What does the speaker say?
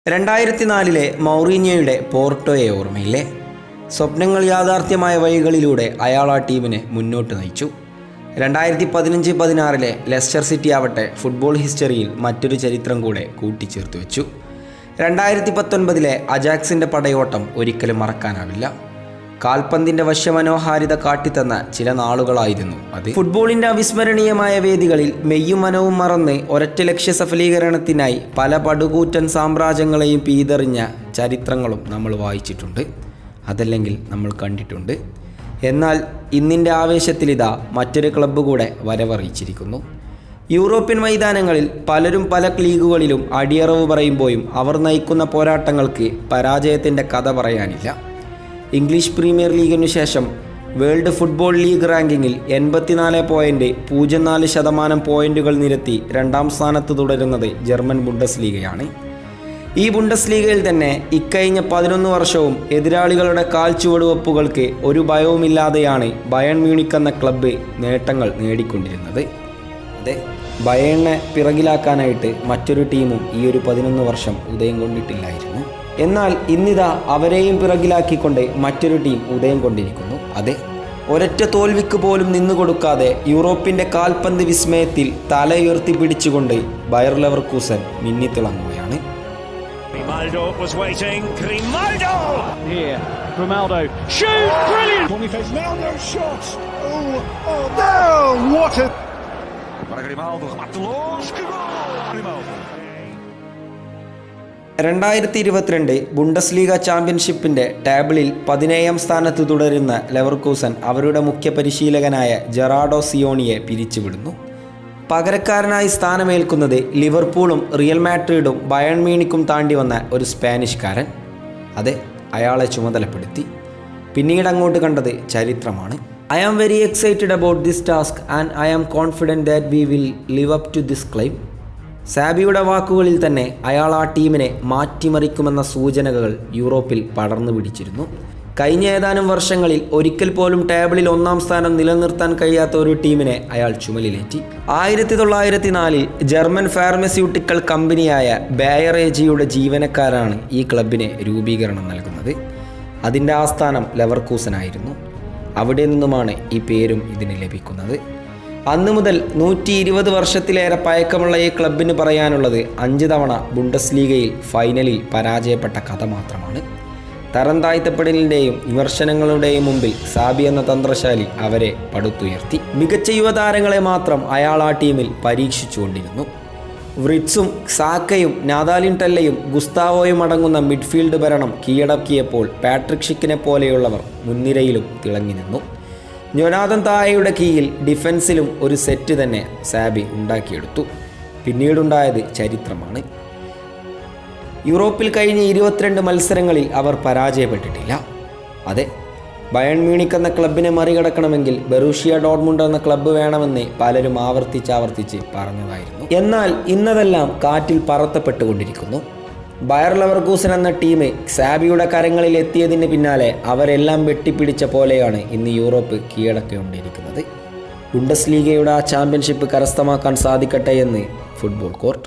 2004 മൗറീഞ്ഞോയുടെ പോർട്ടോയെ ഓർമ്മയില്ലേ? സ്വപ്നങ്ങൾ യാഥാർത്ഥ്യമായ വഴികളിലൂടെ അയാൾ ആ ടീമിനെ മുന്നോട്ട് നയിച്ചു. 2015-16 ലെസ്റ്റർ സിറ്റി ആവട്ടെ ഫുട്ബോൾ ഹിസ്റ്ററിയിൽ മറ്റൊരു ചരിത്രം കൂടെ കൂട്ടിച്ചേർത്ത് വെച്ചു. 2019 അജാക്സിൻ്റെ പടയോട്ടം ഒരിക്കലും മറക്കാനാവില്ല. കാൽപന്തിൻ്റെ വശ്യമനോഹാരിത കാട്ടിത്തന്ന ചില നാളുകളായിരുന്നു അത്. ഫുട്ബോളിൻ്റെ അവിസ്മരണീയമായ വേദികളിൽ മെയ്യും മനവും മറന്ന് ഒരൊറ്റ ലക്ഷ്യ സഫലീകരണത്തിനായി പല പടുകൂറ്റൻ സാമ്രാജ്യങ്ങളെയും പീതെറിഞ്ഞ ചരിത്രങ്ങളും നമ്മൾ വായിച്ചിട്ടുണ്ട്, അതല്ലെങ്കിൽ നമ്മൾ കണ്ടിട്ടുണ്ട്. എന്നാൽ ഇന്നിൻ്റെ ആവേശത്തിലിതാ മറ്റൊരു ക്ലബ്ബ് കൂടെ വരവറിയിച്ചിരിക്കുന്നു. യൂറോപ്യൻ മൈതാനങ്ങളിൽ പലരും പല ലീഗുകളിലും അടിയറവ് പറയുമ്പോഴും അവർ നയിക്കുന്ന പോരാട്ടങ്ങൾക്ക് പരാജയത്തിൻ്റെ കഥ പറയാനില്ല. ഇംഗ്ലീഷ് പ്രീമിയർ ലീഗിനു ശേഷം വേൾഡ് ഫുട്ബോൾ ലീഗ് റാങ്കിങ്ങിൽ 84.04% പോയിന്റുകൾ നിരത്തി രണ്ടാം സ്ഥാനത്ത് തുടരുന്നത് ജർമ്മൻ ബുണ്ടസ് ലീഗയാണ്. ഈ ബുണ്ടസ് ലീഗയിൽ തന്നെ ഇക്കഴിഞ്ഞ 11 വർഷവും എതിരാളികളുടെ കാൽച്ചുവടുവെപ്പുകൾക്ക് ഒരു ഭയവുമില്ലാതെയാണ് ബയൺ മ്യൂണിക്ക് എന്ന ക്ലബ്ബ് നേട്ടങ്ങൾ നേടിക്കൊണ്ടിരുന്നത്. അതെ, ബയണിനെ പിറകിലാക്കാനായിട്ട് മറ്റൊരു ടീമും ഈ ഒരു 11 വർഷം ഉദയം കൊണ്ടിട്ടില്ലായിരുന്നു. എന്നാൽ ഇന്നിതാ അവരെയും പിറകിലാക്കിക്കൊണ്ട് മറ്റൊരു ടീം ഉദയം കൊണ്ടിരിക്കുന്നു. അതെ, ഒരൊറ്റ തോൽവിക്ക് പോലും നിന്നുകൊടുക്കാതെ യൂറോപ്പിൻ്റെ കാൽപന്ത് വിസ്മയത്തിൽ തലയുയർത്തി പിടിച്ചുകൊണ്ട് ബയർ ലെവർകൂസൻ മിന്നിത്തിളങ്ങുകയാണ്. രണ്ടായിരത്തി 2022 ബുണ്ടസ് ലീഗ ചാമ്പ്യൻഷിപ്പിൻ്റെ ടേബിളിൽ 17ാം സ്ഥാനത്ത് തുടരുന്ന ലെവർകൂസൻ അവരുടെ മുഖ്യ പരിശീലകനായ ജെറാഡോ സിയോണിയെ പിരിച്ചുവിടുന്നു. പകരക്കാരനായി സ്ഥാനമേൽക്കുന്നത് ലിവർപൂളും റിയൽ മാഡ്രിഡും ബയൺ മ്യൂണിക്കും താണ്ടി വന്ന ഒരു സ്പാനിഷ്കാരൻ. അതെ, അയാളെ ചുമതലപ്പെടുത്തി. പിന്നീട് അങ്ങോട്ട് കണ്ടത് ചരിത്രമാണ്. I am very excited about this task and I am confident that we will live up to this claim. സാബിയുടെ വാക്കുകളിൽ തന്നെ അയാൾ ആ ടീമിനെ മാറ്റിമറിക്കുമെന്ന സൂചനകൾ യൂറോപ്പിൽ പടർന്നു പിടിച്ചിരുന്നു. കഴിഞ്ഞ ഏതാനും വർഷങ്ങളിൽ ഒരിക്കൽ പോലും ടേബിളിൽ 1ാം സ്ഥാനം നിലനിർത്താൻ കഴിയാത്ത ഒരു ടീമിനെ അയാൾ ചുമലിലേറ്റി. 1904 ജർമ്മൻ ഫാർമസ്യൂട്ടിക്കൽ കമ്പനിയായ ബേയർ ഏജിയുടെ ജീവനക്കാരാണ് ഈ ക്ലബിന് രൂപീകരണം നൽകുന്നത്. അതിൻ്റെ ആസ്ഥാനം ലെവർകൂസനായിരുന്നു. അവിടെ നിന്നുമാണ് ഈ പേരും ഇതിന് ലഭിക്കുന്നത്. അന്നു മുതൽ 120 വർഷത്തിലേറെ പഴക്കമുള്ള ഈ ക്ലബിന് പറയാനുള്ളത് 5 തവണ ബുണ്ടസ് ലീഗയിൽ ഫൈനലിൽ പരാജയപ്പെട്ട കഥ മാത്രമാണ്. തരം താഴ്ത്തപ്പെടലിൻ്റെയും വിമർശനങ്ങളുടെയും മുമ്പിൽ സാബി എന്ന തന്ത്രശാലി അവരെ പടുത്തുയർത്തി. മികച്ച യുവതാരങ്ങളെ മാത്രം അയാൾ ആ ടീമിൽ പരീക്ഷിച്ചുകൊണ്ടിരുന്നു. വ്രിറ്റ്സും സാക്കയും നാദാലിൻ ടെല്ലയും ഗുസ്താവോയും അടങ്ങുന്ന മിഡ്ഫീൽഡ് ഭരണം കീഴടക്കിയപ്പോൾ പാട്രിക് ഷിക്കിനെ പോലെയുള്ളവർ മുൻനിരയിലും തിളങ്ങി നിന്നു. ജൊനാഥൻ തായയുടെ കീഴിൽ ഡിഫൻസിലും ഒരു സെറ്റ് തന്നെ സാബി ഉണ്ടാക്കിയെടുത്തു. പിന്നീടുണ്ടായത് ചരിത്രമാണ്. യൂറോപ്പിൽ കഴിഞ്ഞ 22 മത്സരങ്ങളിൽ അവർ പരാജയപ്പെട്ടിട്ടില്ല. അതെ, ബയൺ മ്യൂണിക്ക് എന്ന ക്ലബിനെ മറികടക്കണമെങ്കിൽ ബറൂഷിയ ഡോർട്ട്മുണ്ട് എന്ന ക്ലബ്ബ് വേണമെന്ന് പലരും ആവർത്തിച്ച് പറഞ്ഞതായിരുന്നു. എന്നാൽ ഇന്നതെല്ലാം കാറ്റിൽ പറത്തപ്പെട്ടുകൊണ്ടിരിക്കുന്നു. ബയർ ലെവർകൂസൻ എന്ന ടീം സാബിയുടെ കരങ്ങളിൽ എത്തിയതിന് പിന്നാലെ അവരെല്ലാം വെട്ടിപ്പിടിച്ച പോലെയാണ് ഇന്ന് യൂറോപ്പ് കീഴടക്കിക്കൊണ്ടിരിക്കുന്നത്. ബുണ്ടസ് ലീഗയുടെ ആ ചാമ്പ്യൻഷിപ്പ് കരസ്ഥമാക്കാൻ സാധിക്കട്ടെ എന്ന് ഫുട്ബോൾ കോർട്ട്.